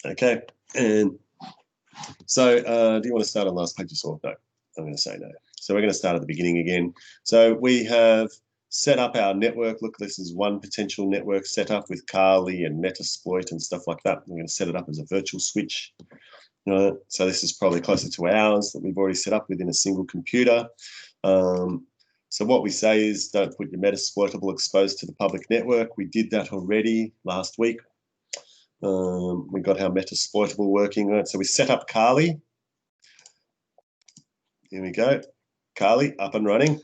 Okay, and so do you want to start on last page or no? I'm going to say no. So we're going to start at the beginning again. So we have set up our network. Look, this is one potential network set up with Kali and Metasploit and stuff like that. I'm going to set it up as a virtual switch. So this is probably closer to ours that we've already set up within a single computer. So what we say is don't put your Metasploitable exposed to the public network. We did that already last week. We got our Metasploitable working. Right? So we set up Kali. Here we go. Kali up and running.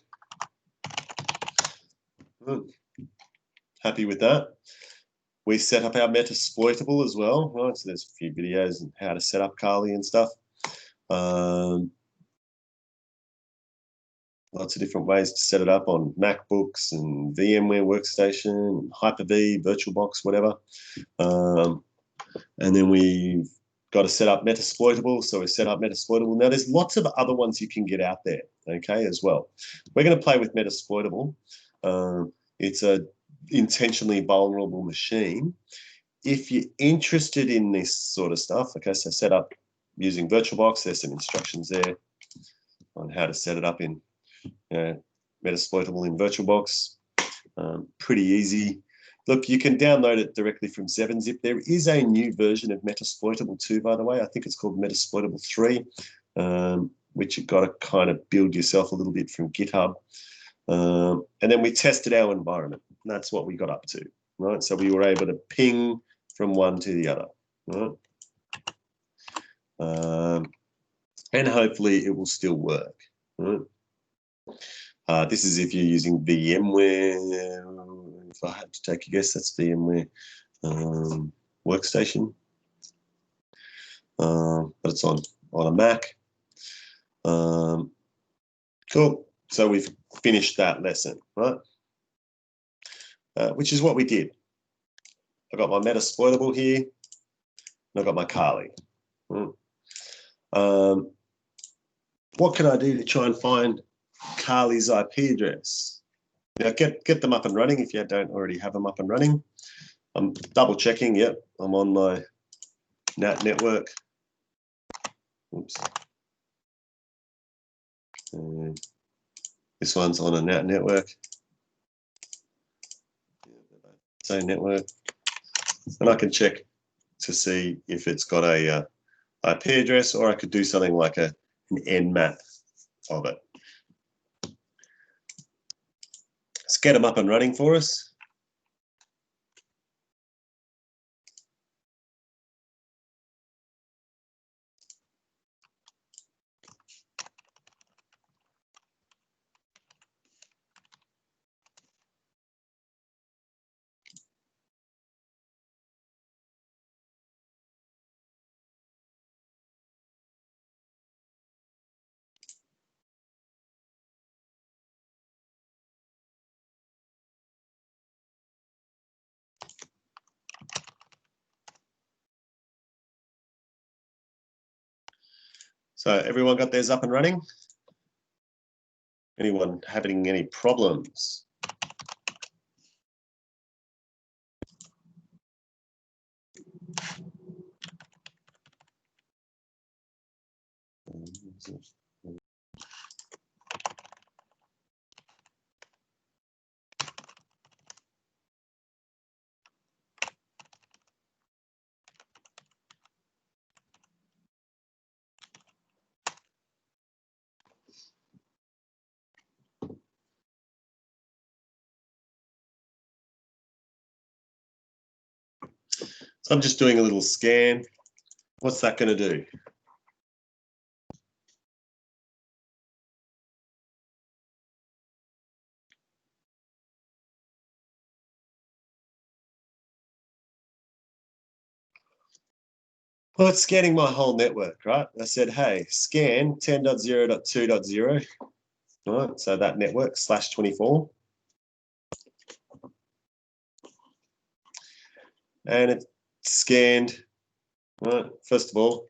Happy with that. We set up our Metasploitable as well. Right? So there's a few videos on how to set up Kali and stuff. Lots of different ways to set it up on MacBooks and VMware Workstation, Hyper-V, VirtualBox, whatever. And then we've got to set up Metasploitable. So we set up Metasploitable. Now, there's lots of other ones you can get out there, okay, as well. We're going to play with Metasploitable. It's a intentionally vulnerable machine. If you're interested in this sort of stuff, okay, so set up using VirtualBox. There's some instructions there on how to set it up in Metasploitable in VirtualBox. Pretty easy. Look, you can download it directly from 7-zip. There is a new version of Metasploitable too, by the way. I think it's called Metasploitable 3, which you've got to kind of build yourself a little bit from GitHub. And then we tested our environment. And that's what we got up to, right? So we were able to ping from one to the other, right? And hopefully it will still work, right? This is if you're using VMware. If I had to take a guess, that's VMware Workstation. But it's on a Mac. Cool. So we've finished that lesson, right? Which is what we did. I got my Metasploitable here, and I got my Kali. What can I do to try and find Kali's IP address? Now get them up and running if you don't already have them up and running. I'm double checking. Yep, I'm on my NAT network. Oops. This one's on a NAT network. Same network. And I can check to see if it's got a IP address, or I could do something like an nmap of it. Let's get them up and running for us. So everyone got theirs up and running? Anyone having any problems? So I'm just doing a little scan. What's that going to do? Well, it's scanning my whole network, right? I said, hey, scan 10.0.2.0, right? So that network /24. And it scanned, right, first of all,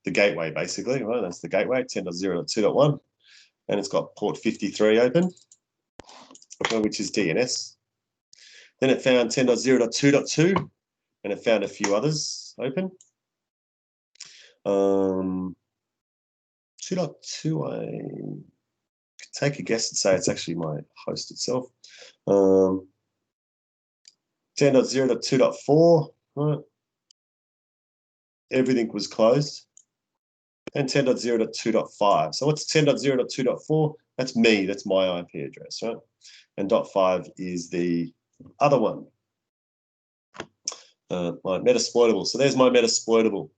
the gateway, basically, right? That's the gateway, 10.0.2.1. And it's got port 53 open, which is DNS. Then it found 10.0.2.2, and it found a few others open. 2.2, I could take a guess and say it's actually my host itself. 10.0.2.4, right? Everything was closed. And 10.0.2.5. So what's 10.0.2.4? That's me, that's my IP address, right? And .5 is the other one, my Metasploitable. So there's my Metasploitable,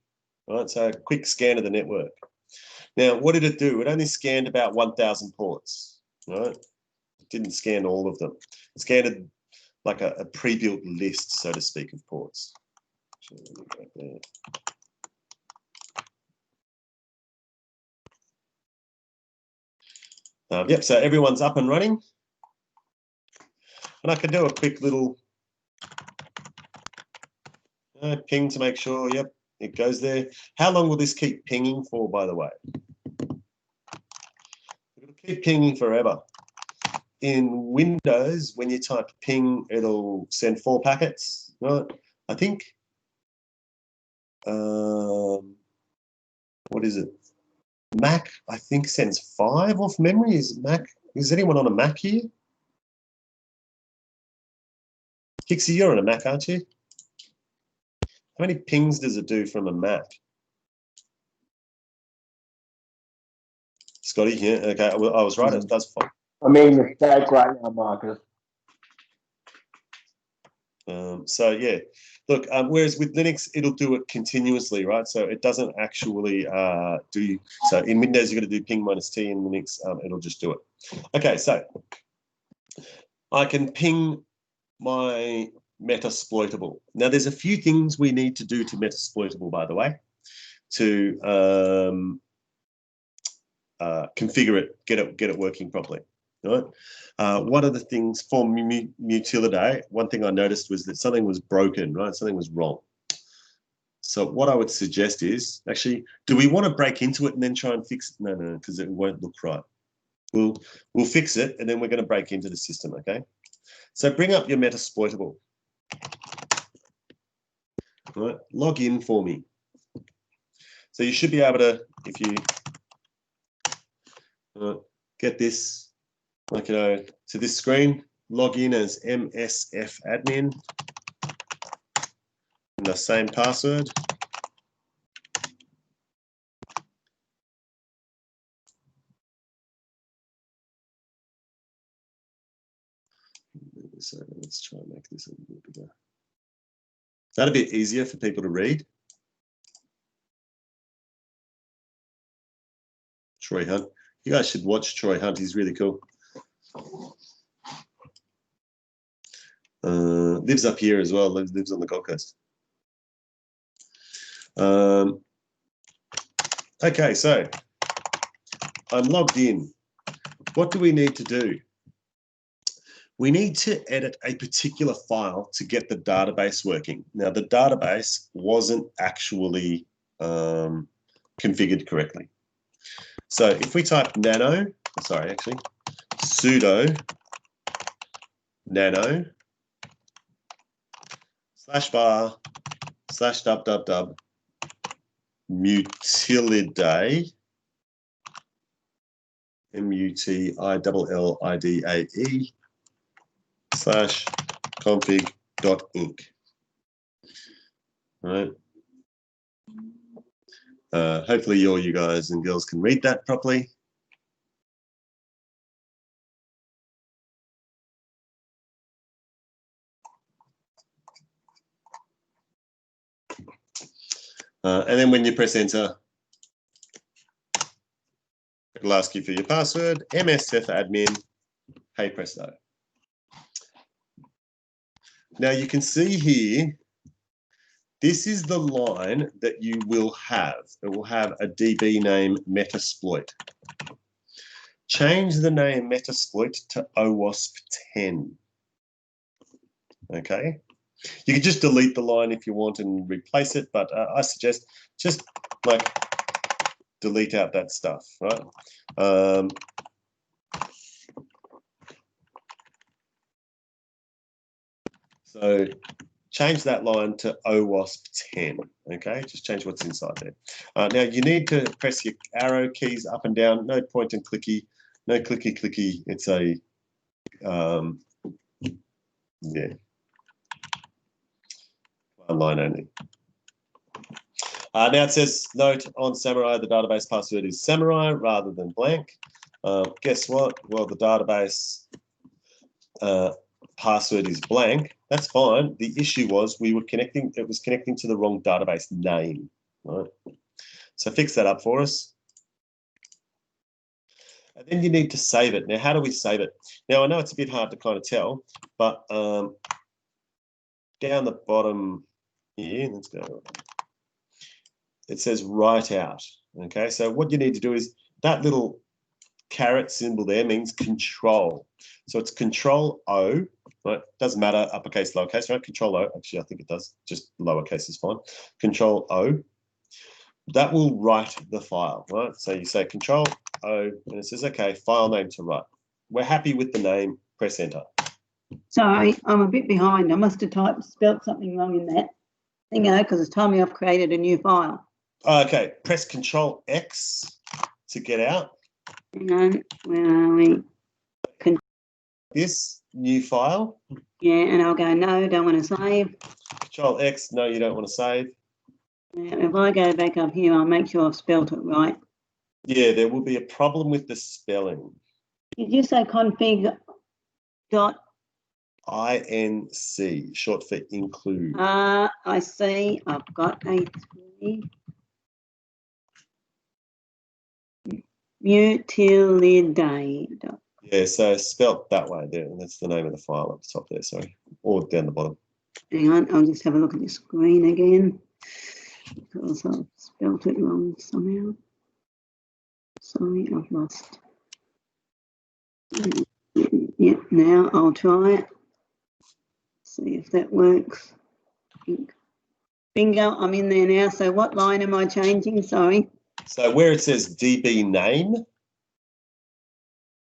right? So a quick scan of the network. Now, what did it do? It only scanned about 1,000 ports, right? It didn't scan all of them. It scanned like a pre-built list, so to speak, of ports. So let me go there. Yep, so everyone's up and running. And I can do a quick little ping to make sure, yep, it goes there. How long will this keep pinging for, by the way? It'll keep pinging forever. In Windows, when you type ping, it'll send 4 packets, right? I think, what is it? Mac, I think, sends 5 off memory. Is anyone on a Mac here? Kixie, you're on a Mac, aren't you? How many pings does it do from a Mac? Scotty, yeah, okay, I was right, it does 5. I'm making a mistake right now, Marcus. So yeah, look, whereas with Linux, it'll do it continuously, right? So it doesn't actually do, so in Windows, you're going to do ping -t, in Linux, it'll just do it. Okay, so I can ping my Metasploitable. Now, there's a few things we need to do to Metasploitable, by the way, to configure it, get it working properly. Right? One of the things for Mutilidae, one thing I noticed was that something was broken, right? Something was wrong. So what I would suggest is, actually, do we want to break into it and then try and fix it? No, because it won't look right. We'll fix it, and then we're going to break into the system, okay? So bring up your Metasploitable. All right, log in for me. So you should be able to, if you get this, like, to this screen, log in as MSF admin, and the same password. So let's try and make this a little bigger. Is that a bit easier for people to read? Troy Hunt. You guys should watch Troy Hunt. He's really cool. Lives up here as well. Lives on the Gold Coast. Okay, so I'm logged in. What do we need to do? We need to edit a particular file to get the database working. Now, the database wasn't actually configured correctly. So if we type sudo nano /var/www Mutilidae, MUTILLIDAE /config.inc. Right. Hopefully all you guys and girls can read that properly. And then when you press enter, it'll ask you for your password, MSFadmin, hey presto. Now you can see here, this is the line that you will have. It will have a DB name Metasploit. Change the name Metasploit to OWASP 10. Okay. You can just delete the line if you want and replace it, but I suggest just like delete out that stuff, right? So change that line to OWASP 10. Okay, just change what's inside there. Now you need to press your arrow keys up and down. No point and clicky, no clicky clicky. It's a yeah, one line only. Now it says note on Samurai, the database password is Samurai rather than blank. Guess what? Well, the database password is blank. That's fine. The issue was we were connecting, it was connecting to the wrong database name, right? So fix that up for us. And then you need to save it. Now, how do we save it? Now, I know it's a bit hard to kind of tell, but down the bottom here, let's go. It says write out. Okay, so what you need to do is that little caret symbol there means control. So it's control O, right? Doesn't matter, uppercase, lowercase, right? Control O, actually, I think it does. Just lowercase is fine. Control O. That will write the file, right? So you say control O, and it says, okay, file name to write. We're happy with the name, press enter. Sorry, I'm a bit behind. I must have spelt something wrong in that. Because it's telling me I've created a new file. Okay, press control X to get out. Hang on, where are we? This new file. Yeah, and I'll go, no, don't want to save. Control X, no, you don't want to save. Now, if I go back up here, I'll make sure I've spelt it right. Yeah, there will be a problem with the spelling. Did you say config dot? INC, short for include. I see. I've got a 3. Utilidate. Yeah, so spelt that way there, and that's the name of the file up the top there, sorry, or down the bottom. Hang on, I'll just have a look at the screen again, because I've spelt it wrong somehow. Sorry, I've lost. Yeah, now I'll try it. See if that works. Bingo, I'm in there now. So what line am I changing? Sorry. So where it says DB name,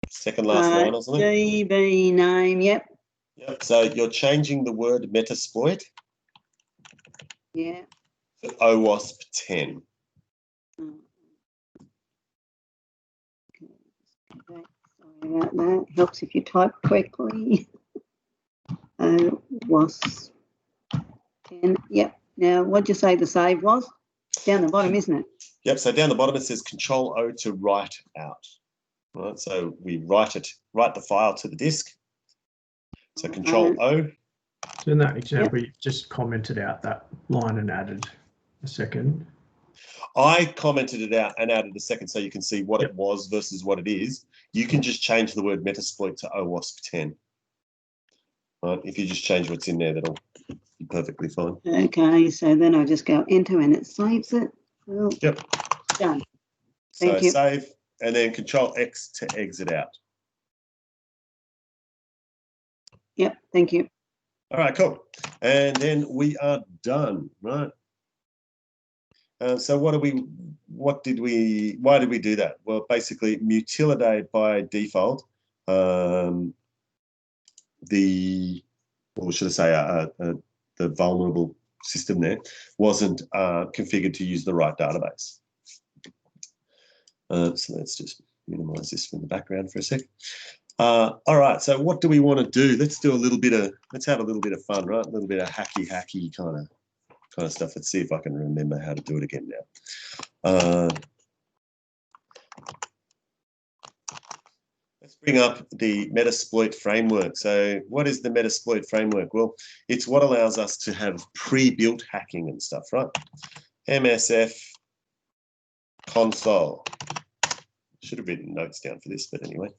second last line or something. DB name, yep. Yep. So you're changing the word Metasploit. Yeah. To OWASP 10. Okay. Sorry about that. Helps if you type correctly. OWASP 10. Yep. Now, what'd you say the save was? Down the bottom, isn't it? Yep. So down the bottom it says Control O to write out. Right. So we write the file to the disk. So Control O. So in that example, you've just commented out that line and added a second. I commented it out and added a second so you can see what it was versus what it is. You can just change the word Metasploit to OWASP 10. Right. If you just change what's in there, that'll be perfectly fine. Okay, so then I just go enter and it saves it. Well, yep. Done. So save and then Control X to exit out. Yep, thank you. All right, cool. And then we are done, right? So why did we do that? Well, basically Mutilidate by default, the vulnerable system there wasn't configured to use the right database. So let's just minimize this from the background for a sec. All right, so what do we want to do? Let's have a little bit of fun, right? A little bit of hacky kind of stuff. Let's see if I can remember how to do it again now. Let's bring up the Metasploit framework. So what is the Metasploit framework? Well, it's what allows us to have pre-built hacking and stuff, right? MSF console. Should have written notes down for this, but anyway.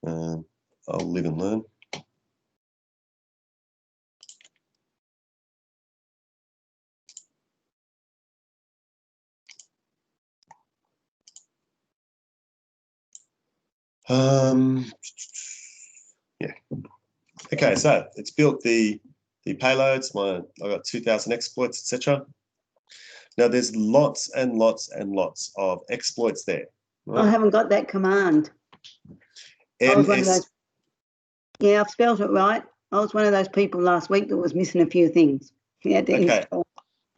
I'll live and learn. Yeah. Okay, so it's built the payloads. I got 2,000 exploits, etc. Now there's lots and lots and lots of exploits there. Right? I haven't got that command. MS. Yeah, I've spelled it right. I was one of those people last week that was missing a few things. We had to Okay. install.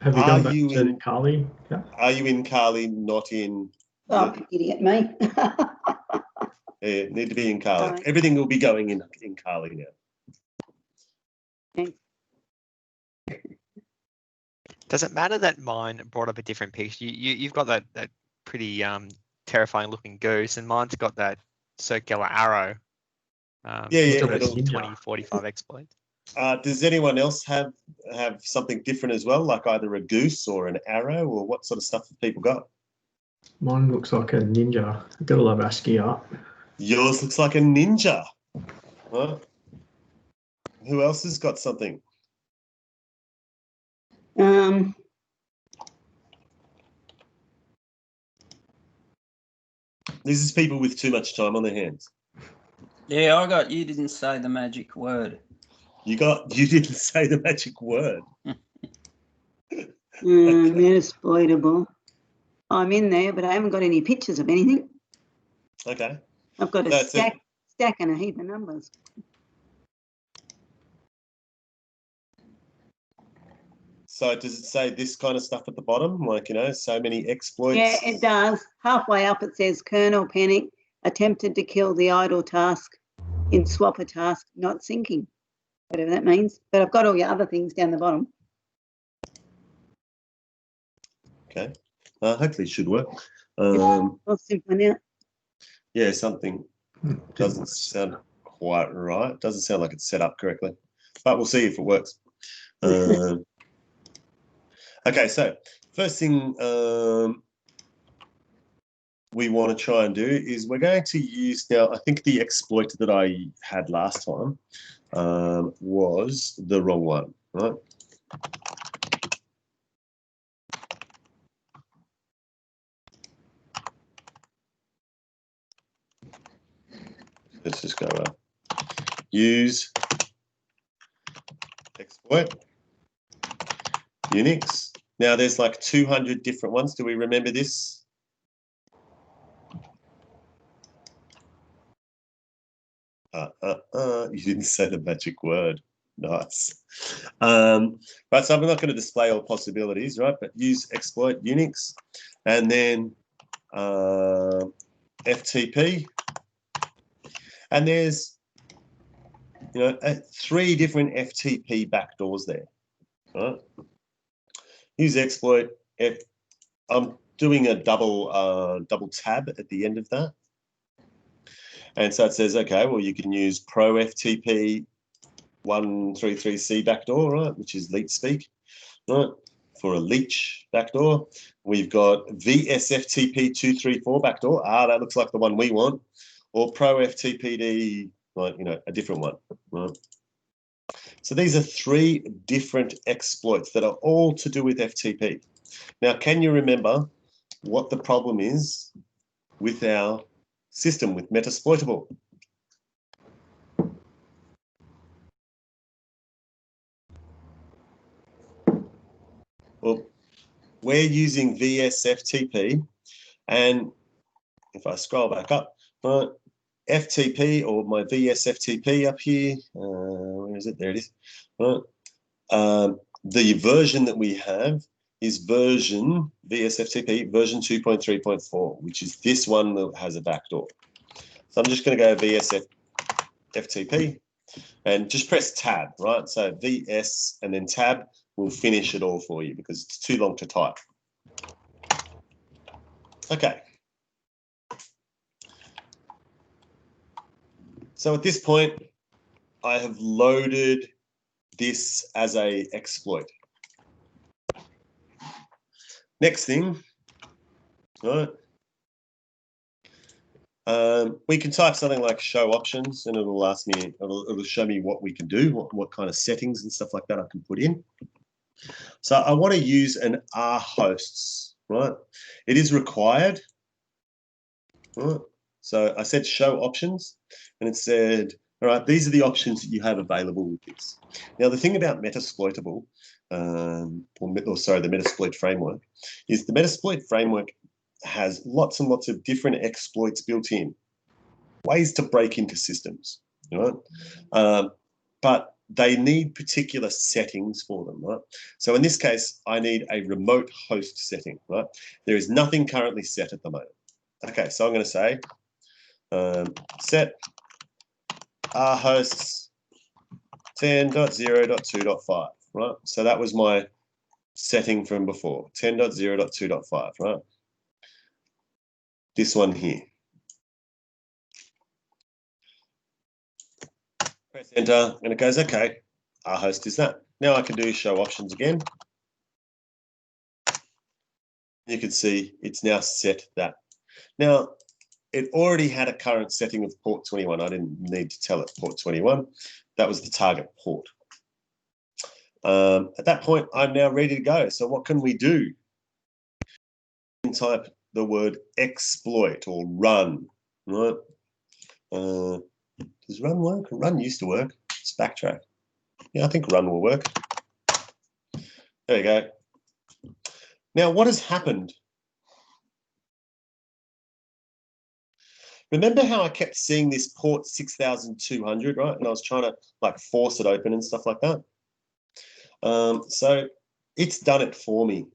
Have you Are gone back you to in- Kali? Yeah. Are you in Kali, not in? Oh, idiot me. Yeah, need to be in Kali. Right. Everything will be going in Kali now. Does it matter that mine brought up a different picture? You've got that pretty terrifying looking goose, and mine's got that circular arrow. Yeah, Still yeah. it's it'll- ninja. 2045 exploit. Does anyone else have something different as well, like either a goose or an arrow, or what sort of stuff have people got? Mine looks like a ninja. I've got to love ASCII art. Yours looks like a ninja. Huh? Who else has got something? This is people with too much time on their hands. Yeah, I got you didn't say the magic word. You didn't say the magic word. Metasploitable. I'm in there, but I haven't got any pictures of anything. Okay. I've got a That's it. stack and a heap of numbers. So does it say this kind of stuff at the bottom? Like, so many exploits? Yeah, it does. Halfway up it says kernel panic, attempted to kill the idle task in swapper task not syncing. Whatever that means. But I've got all your other things down the bottom. Okay. Hopefully it should work. I'll simple now. Yeah, something doesn't sound quite right. Doesn't sound like it's set up correctly. But we'll see if it works. Okay, so first thing we want to try and do is we're going to use now, I think the exploit that I had last time was the wrong one, right? Let's just go use exploit Unix. Now there's like 200 different ones. Do we remember this? You didn't say the magic word. Nice. Right, so I'm not going to display all possibilities, right? But use exploit Unix and then FTP. And there's, 3 different FTP backdoors there, right? Use exploit. I'm doing a double tab at the end of that. And so it says, okay, well, you can use Pro FTP 133C backdoor, right, which is leet speak, right, for a leech backdoor. We've got VSFTP 234 backdoor. That looks like the one we want. Or Pro FTPD, like, a different one, right? So these are 3 different exploits that are all to do with FTP. Now, can you remember what the problem is with our system with Metasploitable? Well, we're using VSFTP, and if I scroll back up, right, FTP or my VSFTP up here, where is it? There it is. Right. The version that we have is VSFTP version 2.3.4, which is this one that has a backdoor. So I'm just going to go VSFTP and just press tab, right? So VS and then tab will finish it all for you because it's too long to type. Okay. So at this point, I have loaded this as a exploit. Next thing, right? We can type something like show options, and it'll ask me, it'll show me what we can do, what kind of settings and stuff like that I can put in. So I want to use an R hosts, right? It is required, right? So I said show options, and it said, all right, these are the options that you have available with this. Now, the thing about Metasploitable, the Metasploit framework, is the Metasploit framework has lots and lots of different exploits built in, ways to break into systems, right? But they need particular settings for them, right? So in this case, I need a remote host setting, right? There is nothing currently set at the moment. Okay, so I'm going to say set our hosts 10.0.2.5, right? So that was my setting from before, 10.0.2.5, right? This one here. Press enter, and it goes, okay, our host is that. Now I can do show options again. You can see it's now set that. Now, it already had a current setting of port 21. I didn't need to tell it port 21. That was the target port. At that point, I'm now ready to go. So what can we do? We can type the word exploit or run, right? Does run work? Run used to work. Let's backtrack. Yeah, I think run will work. There you go. Now, what has happened? Remember how I kept seeing this port 6200, right? And I was trying to like force it open and stuff like that. So it's done it for me.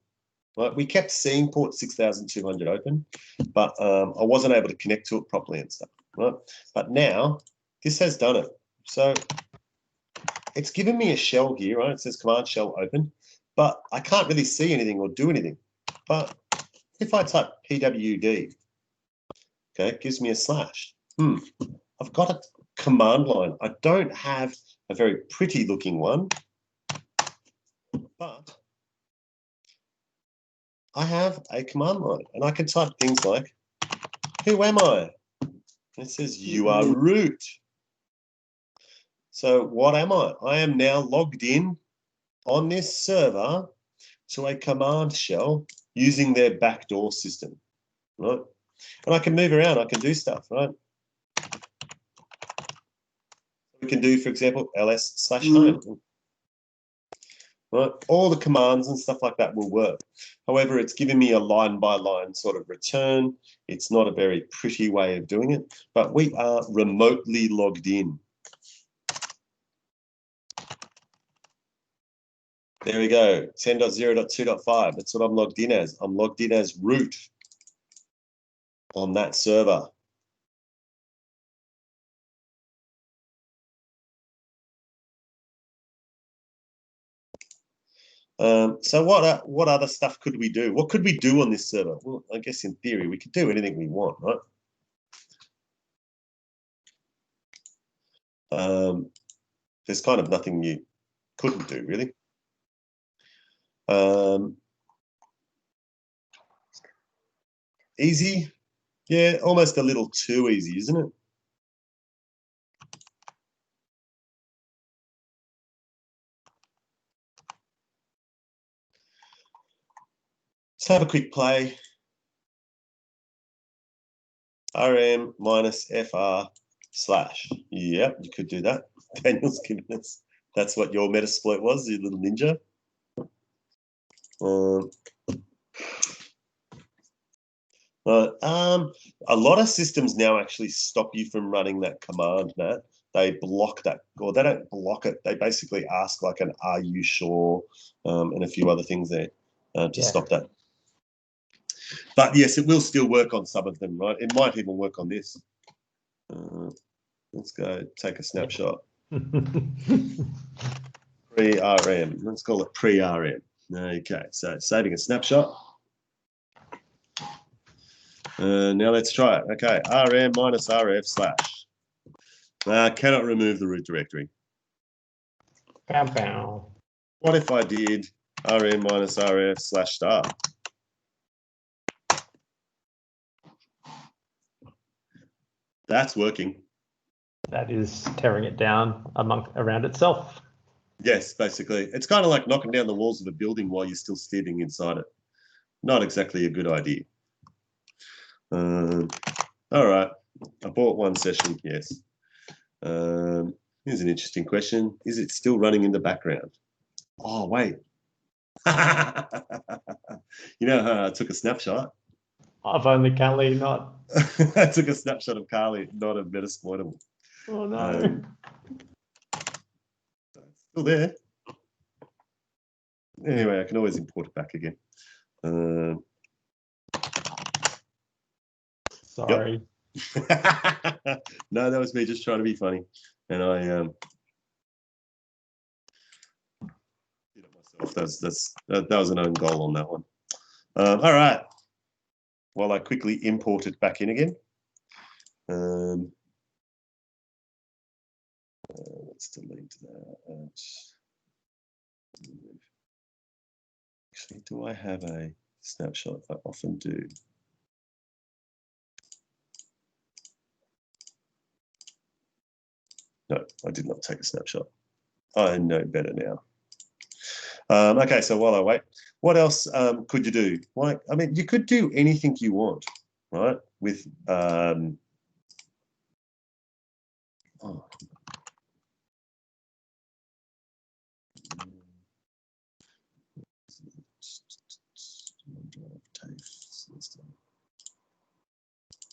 Right? We kept seeing port 6200 open, but I wasn't able to connect to it properly and stuff. Right? But now this has done it. So it's given me a shell here, right? It says command shell open, but I can't really see anything or do anything. But if I type pwd, okay, it gives me a slash. I've got a command line. I don't have a very pretty looking one, but I have a command line and I can type things like, who am I? And it says you are root. So what am I? I am now logged in on this server to a command shell using their backdoor system, right? And I can move around, I can do stuff, right? We can do, for example, ls/home. Right? All the commands and stuff like that will work. However, it's giving me a line-by-line sort of return. It's not a very pretty way of doing it, but we are remotely logged in. There we go, 10.0.2.5. That's what I'm logged in as. I'm logged in as root on that server. So what other stuff could we do? What could we do on this server? Well, I guess in theory, we could do anything we want, right? There's kind of nothing you couldn't do, really. Easy? Yeah, almost a little too easy, isn't it? Let's have a quick play. RM minus FR slash. Yep, you could do that. Daniel's given us. That's what your Metasploit was, you little ninja. A lot of systems now actually stop you from running that command, Matt. They block that, or they don't block it. They basically ask like an "Are you sure?" And a few other things there to stop that. But yes, it will still work on some of them, right? It might even work on this. Let's go take a snapshot. Pre-RM. Let's call it pre-RM. Okay, so saving a snapshot. Now let's try it. Okay, RM minus RF slash. Cannot remove the root directory. Bow, bow. What if I did RM minus RF slash star? That's working. That is tearing it down around itself. Yes, basically. It's kind of like knocking down the walls of a building while you're still standing inside it. Not exactly a good idea. All right. I bought one session, yes. Here's an interesting question. Is it still running in the background? Oh, wait. You know how I took a snapshot? I've only Carly not. I took a snapshot of Carly, not of Metasploitable. Oh, no. it's still there. Anyway, I can always import it back again. Sorry. No, that was me just trying to be funny, and I did it myself. That was an own goal on that one. All right. While I quickly import it back in again. Let's delete that. Actually, do I have a snapshot? I often do. No, I did not take a snapshot. I know better now. Okay, so while I wait, what else could you do? Like, I mean, you could do anything you want, right? With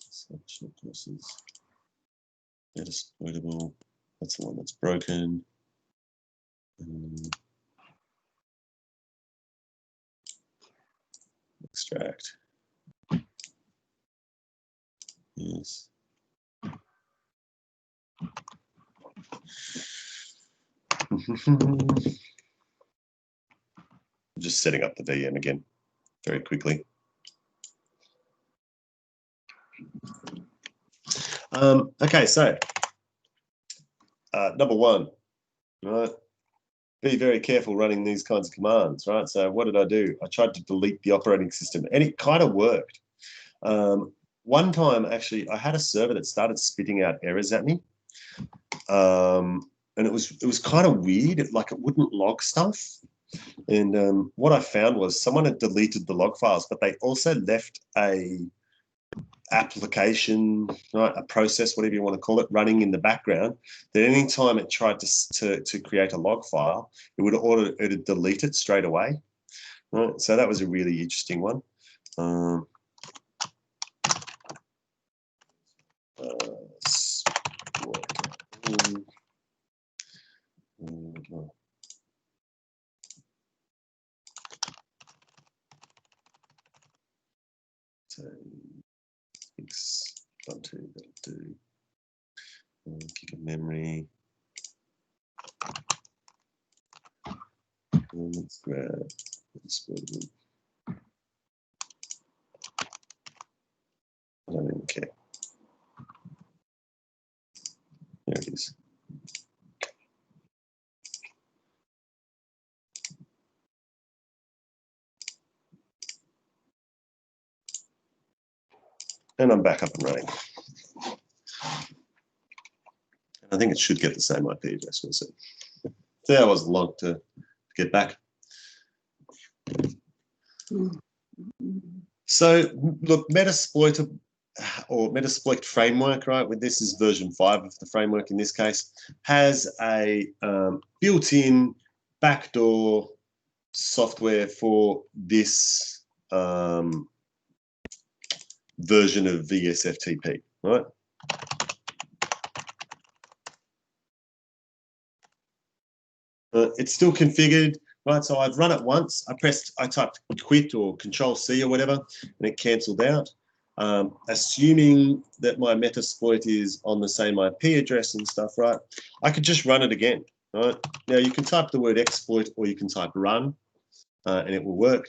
essential courses, exploitable. That's the one that's broken. Extract. Yes. Just setting up the VM again very quickly. Okay, so number one, right? Be very careful running these kinds of commands, right? So what did I do? I tried to delete the operating system, and it kind of worked. One time, actually, I had a server that started spitting out errors at me, and it was kind of weird. Like it wouldn't log stuff. And what I found was someone had deleted the log files, but they also left a application, right, a process, whatever you want to call it, running in the background. That any time it tried to create a log file, it'd delete it straight away. Right, so that was a really interesting one. So that'll do. Gig of memory. Let's grab exploitable. I don't even care. There it is. And I'm back up and running. I think it should get the same IP address, was it? So that wasn't long to get back. So look, Metasploit or Metasploit framework, right? With this is version 5 of the framework in this case, has a built-in backdoor software for this version of VSFTP, right? It's still configured, right? So I've run it once. I typed quit or Control-C or whatever, and it cancelled out. Assuming that my Metasploit is on the same IP address and stuff, right? I could just run it again, right? Now you can type the word exploit or you can type run, and it will work.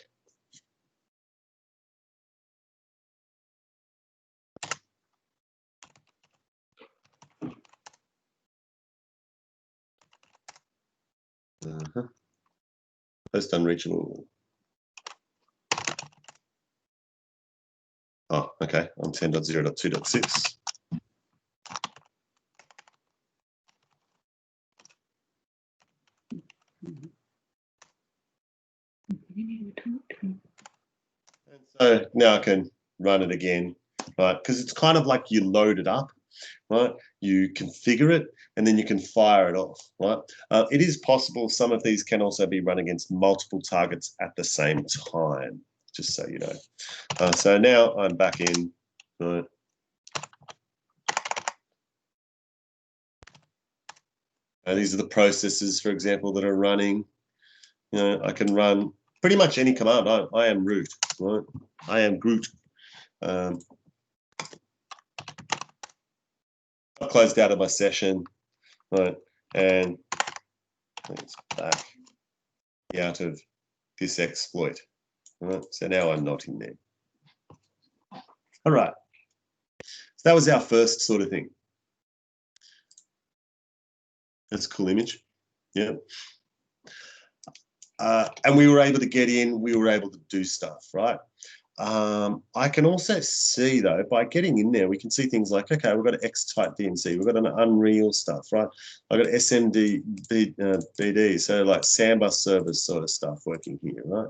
Host unreachable. Oh, okay. On 10.0.2.6. And so now I can run it again, right? Because it's kind of like you load it up, right? You configure it and then you can fire it off, right? It is possible some of these can also be run against multiple targets at the same time, just so you know. So now I'm back in, right? These are the processes, for example, that are running. You know, I can run pretty much any command. I am root, right? I am Groot. I closed out of my session, right? And it's back out of this exploit. Right? So now I'm not in there. All right. So that was our first sort of thing. That's a cool image. Yeah. And we were able to get in, we were able to do stuff, right? I can also see, though, by getting in there, we can see things like, okay, we've got an X-type DMC, we've got an Unreal stuff, right? I've got SMD, BD, so like Samba servers sort of stuff working here, right?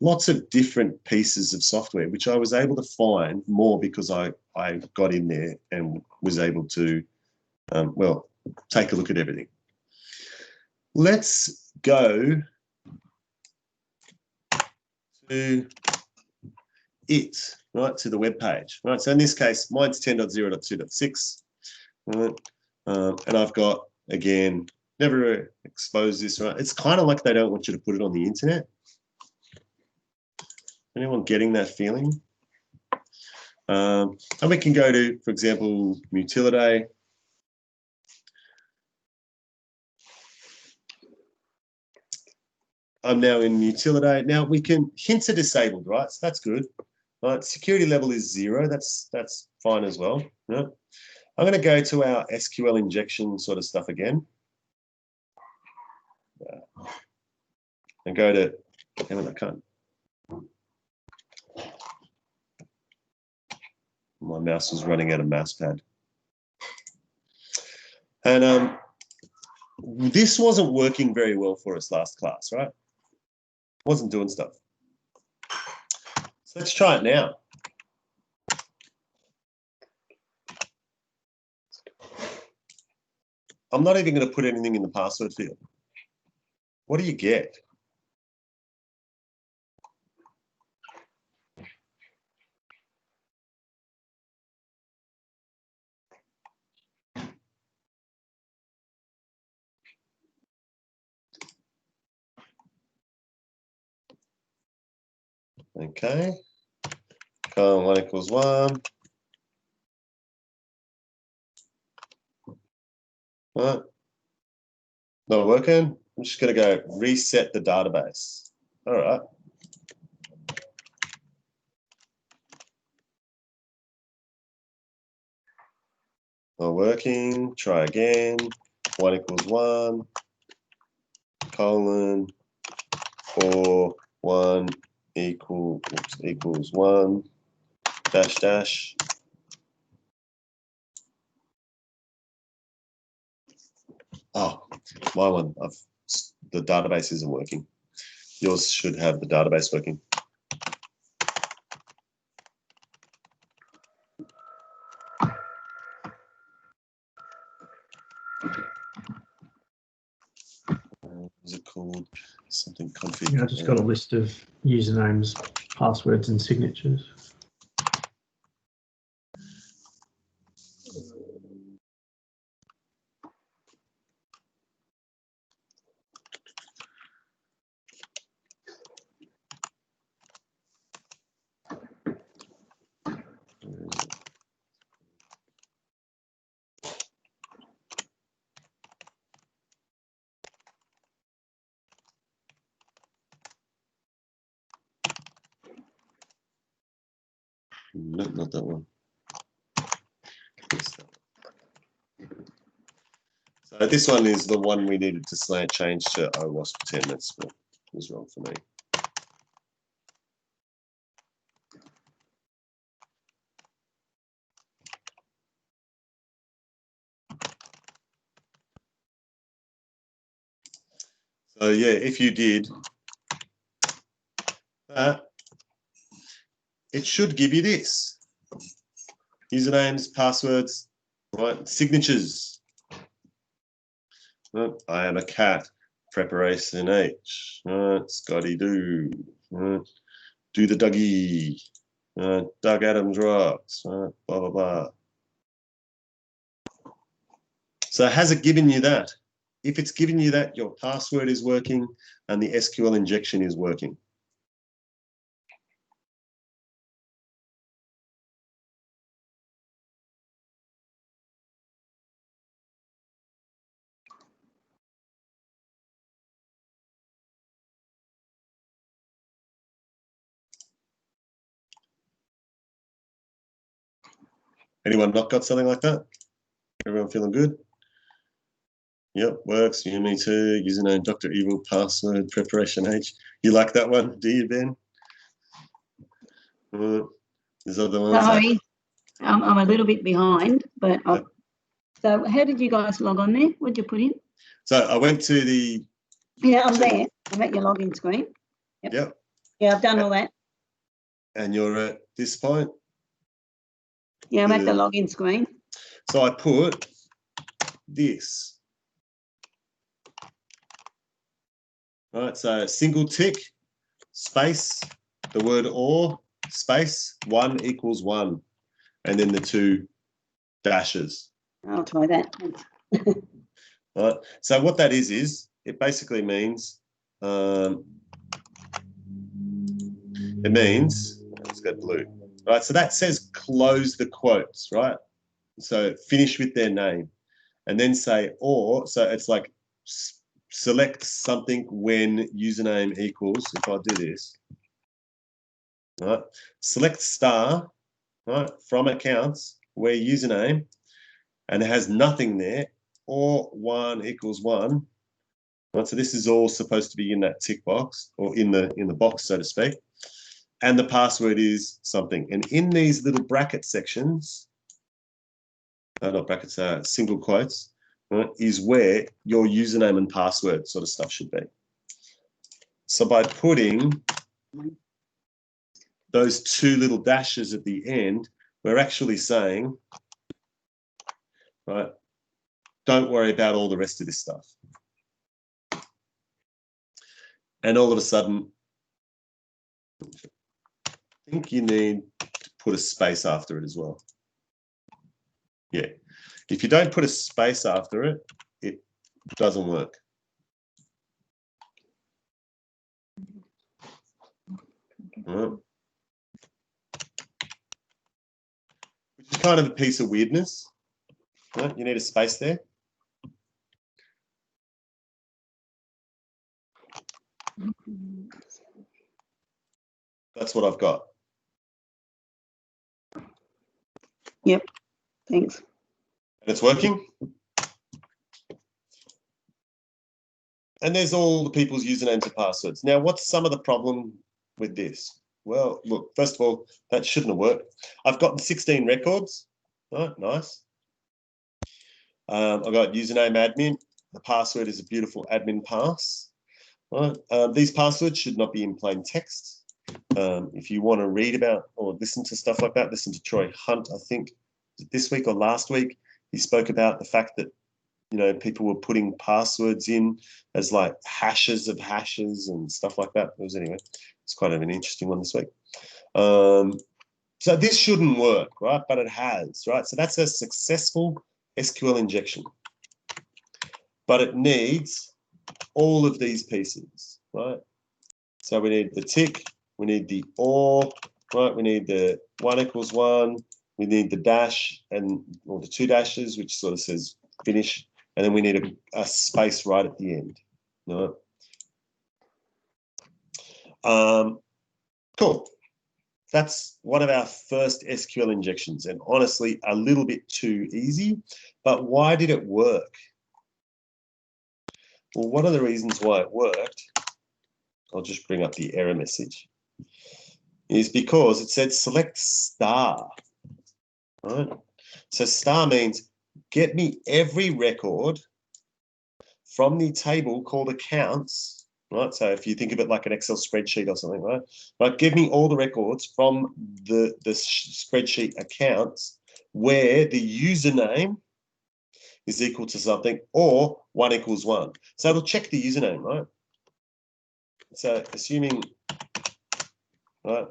Lots of different pieces of software, which I was able to find more because I got in there and was able to, well, take a look at everything. Let's go to it, right, to the web page, right? So in this case, mine's 10.0.2.6, right? And I've got, again, never exposed this, right? It's kind of like they don't want you to put it on the internet. Anyone getting that feeling? And we can go to, for example, Mutilidae. I'm now in Mutilidae. Now we can, hints are disabled, right? So that's good. Right, security level is 0. That's fine as well. Yeah. I'm going to go to our SQL injection sort of stuff again. And go to, damn it, I can't. My mouse was running out of mouse pad. And this wasn't working very well for us last class, right? Wasn't doing stuff. So let's try it now. I'm not even going to put anything in the password field. What do you get? Okay. Colon 1 equals 1. Right. Not working. I'm just going to go reset the database. All right. Not working. Try again. 1 equals 1. Colon 4 1 equals 1 dash dash. Oh, my one. The database isn't working. Yours should have the database working. Is it called something config? Yeah, I just got a list of usernames, passwords, and signatures. No, not that one. So this one is the one we needed to change to OWASP 10. That's what was wrong for me. So yeah, if you did that, it should give you this. Usernames, passwords, right? Signatures. Right. I am a cat. Preparation H. Right. Scotty do. Right. Do the Dougie. Doug Adams rocks. Right. Blah blah blah. So has it given you that? if it's giving you that, your password is working and the SQL injection is working. Anyone not got something like that? Everyone feeling good? Yep, works. You, me too. Username, Dr. Evil, password, preparation H. You like that one, do you, Ben? There's other ones. Sorry, I'm a little bit behind, but so how did you guys log on there? What did you put in? So I went to the. Yeah, I'm there. I'm at your login screen. Yep. Yeah, I've done all that. And you're at this point. Yeah, I'm at the login screen. So I put this. Right, so single tick, space, the word or, space, 1 equals 1, and then the 2 dashes. I'll try that. Right, so what that is it basically means, let's go blue. Right, so that says close the quotes, right? So finish with their name, and then say or, so it's like select something when username equals, if I do this, right, select star, right, from accounts where username, and it has nothing there, or 1 equals 1, right, so this is all supposed to be in that tick box, or in the box, so to speak, and the password is something. And in these little bracket sections, not brackets, single quotes, right, is where your username and password sort of stuff should be. So by putting those 2 little dashes at the end, we're actually saying, right, don't worry about all the rest of this stuff. And all of a sudden, I think you need to put a space after it as well. Yeah. If you don't put a space after it, it doesn't work. Right. Which is kind of a piece of weirdness. Right? You need a space there. That's what I've got. Yep, thanks. And it's working. And there's all the people's usernames and passwords. Now, what's some of the problem with this? Well, look, first of all, that shouldn't have worked. I've gotten 16 records. Oh, nice. I've got username admin. The password is a beautiful admin pass. Right. These passwords should not be in plain text. If you want to read about or listen to stuff like that, listen to Troy Hunt, I think this week or last week, he spoke about the fact that, you know, people were putting passwords in as like hashes of hashes and stuff like that. Anyway, it's kind of an interesting one this week. So this shouldn't work, right? But it has, right? So that's a successful SQL injection. But it needs all of these pieces, right? So we need the tick, we need the or, right? We need the 1 equals 1, we need the dash or the 2 dashes, which sort of says finish, and then we need a space right at the end. Right? Cool. That's one of our first SQL injections, and honestly, a little bit too easy. But why did it work? Well, one of the reasons why it worked, I'll just bring up the error message, is because it said select star. Right? So star means get me every record from the table called accounts, right? So if you think of it like an Excel spreadsheet or something, right? Right, give me all the records from the spreadsheet accounts where the username is equal to something or 1 equals 1. So it'll check the username, right? So assuming, right,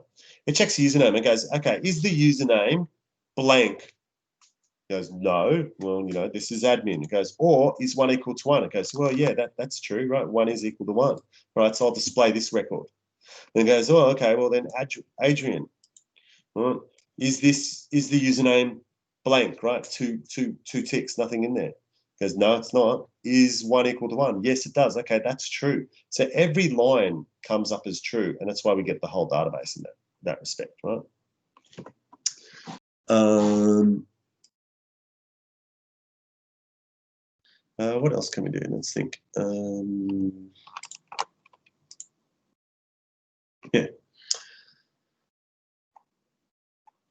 it checks the username and goes, okay, is the username blank? Goes, no, well, you know, this is admin. It goes, or is 1 equal to 1? It goes, well, yeah, that's true, right? 1 is equal to 1. Right, so I'll display this record. Then it goes, oh, okay, well then Adrian. Right? Is the username blank, right? Two ticks, nothing in there. It goes, no, it's not. Is 1 equal to 1? Yes, it does. Okay, that's true. So every line comes up as true, and that's why we get the whole database in that respect, right? What else can we do? Let's think. Yeah.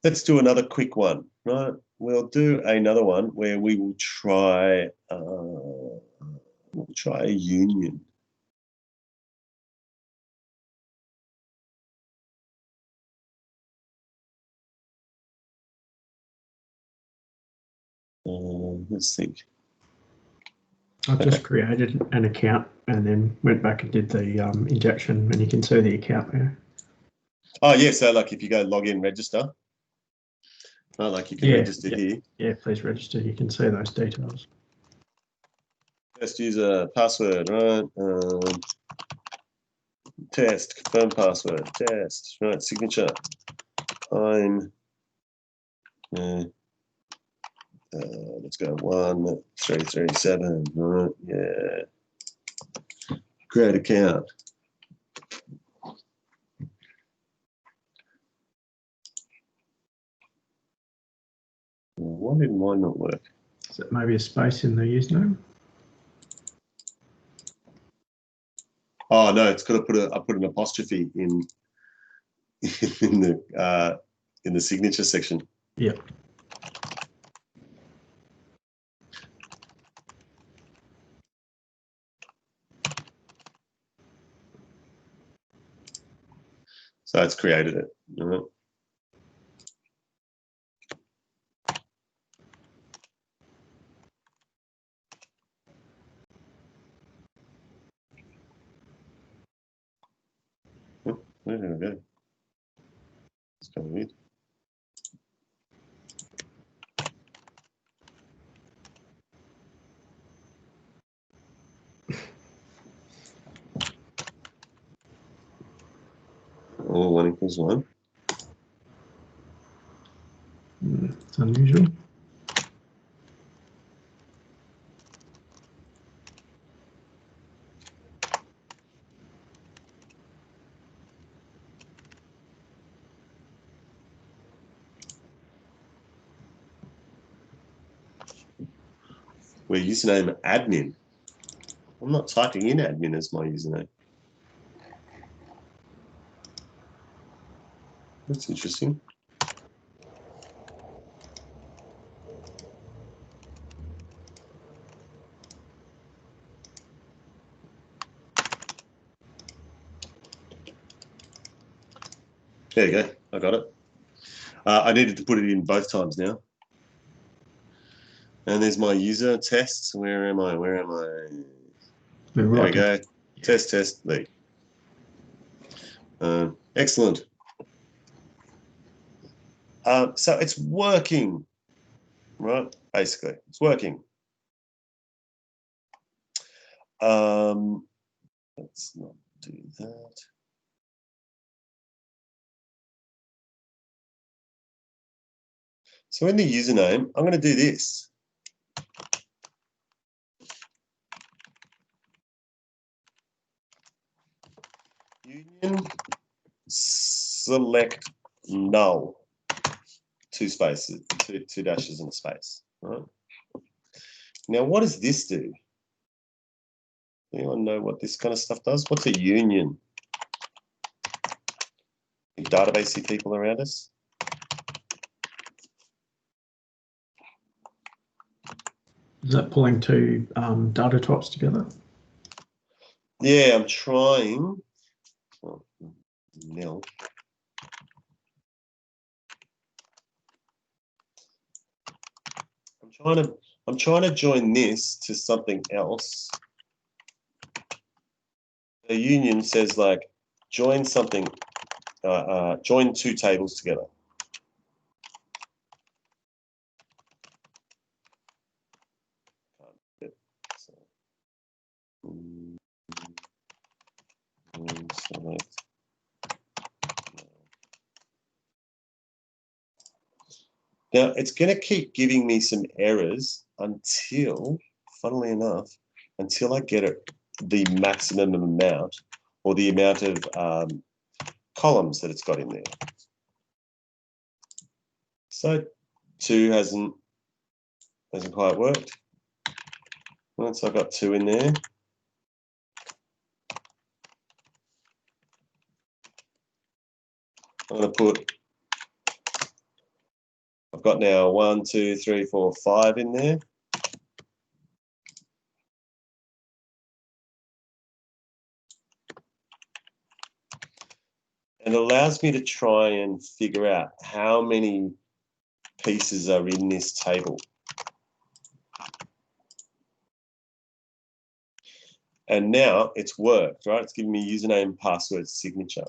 Let's do another quick one, right? We'll do another one where we will try a union. Let's think. I just created an account and then went back and did the injection, and you can see the account there. Oh yeah, so like if you go log in, register, like you can register here. Yeah, please register. You can see those details. First user, password, right? Test, confirm password, test, right? Signature, time. Let's go 1337. Right? Yeah. Create account. Why did mine not work? Is that maybe a space in the username? Oh no, it's got to I put an apostrophe in the signature section. Yeah. So it's created it. All right. Where did I go? It's kind of weird. Oh, 1 equals 1. It's unusual. Where username admin. I'm not typing in admin as my username. That's interesting. There you go. I got it. I needed to put it in both times now. And there's my user tests. Where am I? Where am I? There we go. Test, lead. Excellent. So it's working, right? Basically, it's working. Let's not do that. So in the username, I'm going to do this. Union select null. 2 spaces, two dashes and a space. Right? Now, what does this do? Anyone know what this kind of stuff does? What's a union? Any databasey people around us? Is that pulling 2 data types together? Yeah, I'm trying. Oh, nil. I'm trying to join this to something else. The union says like join something, join 2 tables together. Select. Now it's going to keep giving me some errors until, funnily enough, until I get it the maximum amount or the amount of columns that it's got in there. So 2 hasn't quite worked. Once I've got 2 in there. I'm going to put, I've got now 1, 2, 3, 4, 5 in there. And it allows me to try and figure out how many pieces are in this table. And now it's worked, right? It's giving me username, password, signature.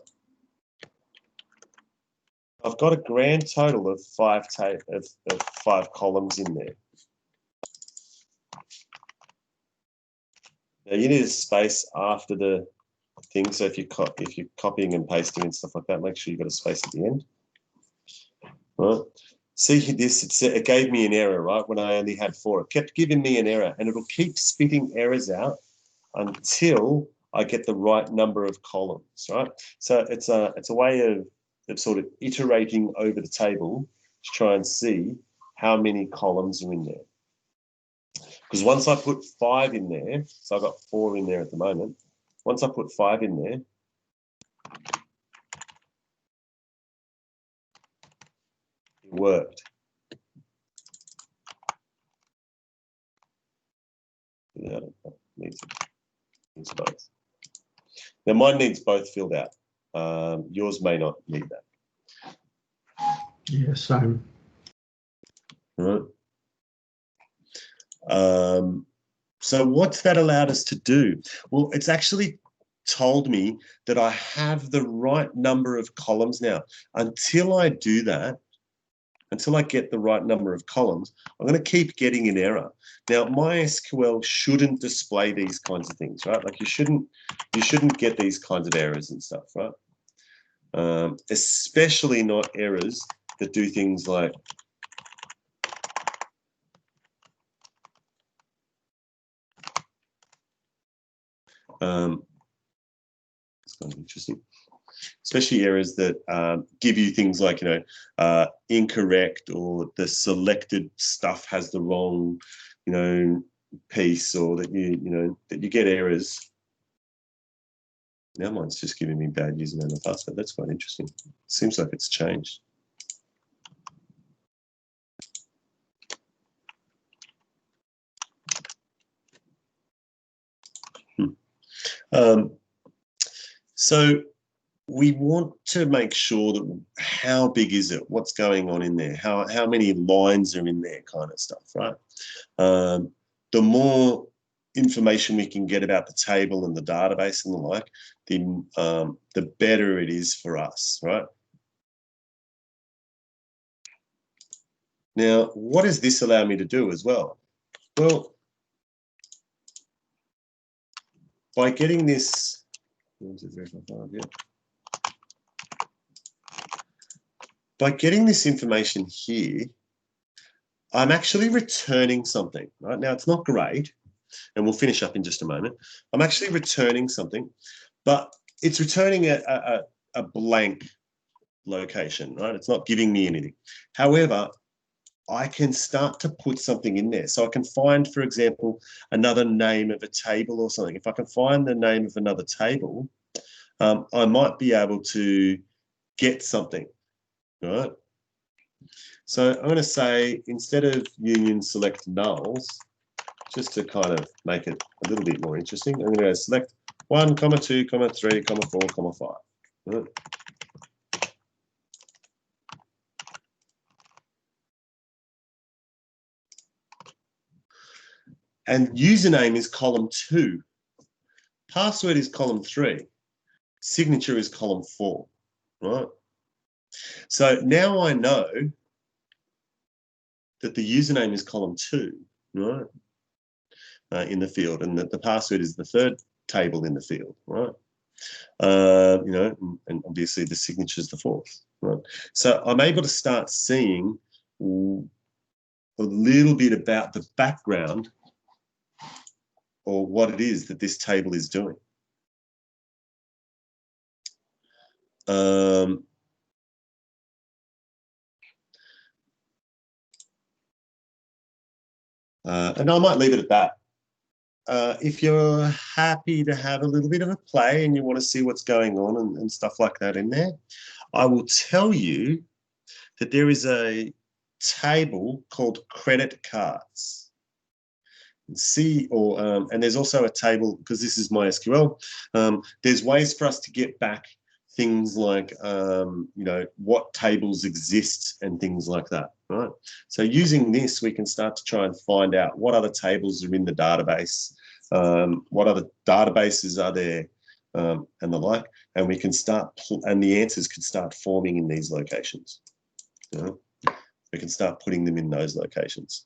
I've got a grand total of 5 columns in there. Now you need a space after the thing, so if you're copying and pasting and stuff like that, make sure you've got a space at the end. Right? See this, it gave me an error, right, when I only had 4. It kept giving me an error, and it'll keep spitting errors out until I get the right number of columns, right? So it's a way of sort of iterating over the table to try and see how many columns are in there. Because once I put 5 in there, so I've got 4 in there at the moment, once I put 5 in there, it worked. Yeah, needs both. Now mine needs both filled out. Yours may not need that. Yeah, same. Right. So what's that allowed us to do? Well, it's actually told me that I have the right number of columns now. Until I do that, until I get the right number of columns, I'm going to keep getting an error. Now, MySQL shouldn't display these kinds of things, right? Like you shouldn't get these kinds of errors and stuff, right? Especially not errors that do things like it's kind of interesting. Especially errors that give you things like, incorrect, or the selected stuff has the wrong, piece, or that that you get errors. Now mine's just giving me bad username and password. That's quite interesting. Seems like it's changed. So we want to make sure that how big is it? What's going on in there? How many lines are in there, kind of stuff, right? The more information we can get about the table and the database and the like, the better it is for us, right? Now, what does this allow me to do as well? Well, by getting this, by getting this information here, I'm actually returning something, right? Now, it's not great, and we'll finish up in just a moment. I'm actually returning something, but it's returning a blank location, right? It's not giving me anything. However, I can start to put something in there. So I can find, for example, another name of a table or something. If I can find the name of another table, I might be able to get something, right? So I'm going to say, instead of union select nulls, just to kind of make it a little bit more interesting, I'm going to go select 1, 2, 3, 4, 5. Right? And username is column 2. Password is column 3. Signature is column 4, right? So now I know that the username is column 2, right? in the field, and the password is the third table in the field, right? You know, and obviously the signature is the fourth, right? So I'm able to start seeing a little bit about the background or what it is that this table is doing. And I might leave it at that. If you're happy to have a little bit of a play and you want to see what's going on and stuff like that in there, I will tell you that there is a table called credit cards. And there's also a table, because this is MySQL, there's ways for us to get back things like, you know, what tables exist and things like that, right? So using this, we can start to try and find out what other tables are in the database, what other databases are there, and the like, and we can start, and the answers can start forming in these locations. You know? We can start putting them in those locations.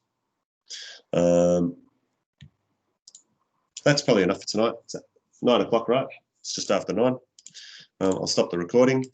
That's probably enough for tonight. It's 9 o'clock, right? It's just after 9. I'll stop the recording.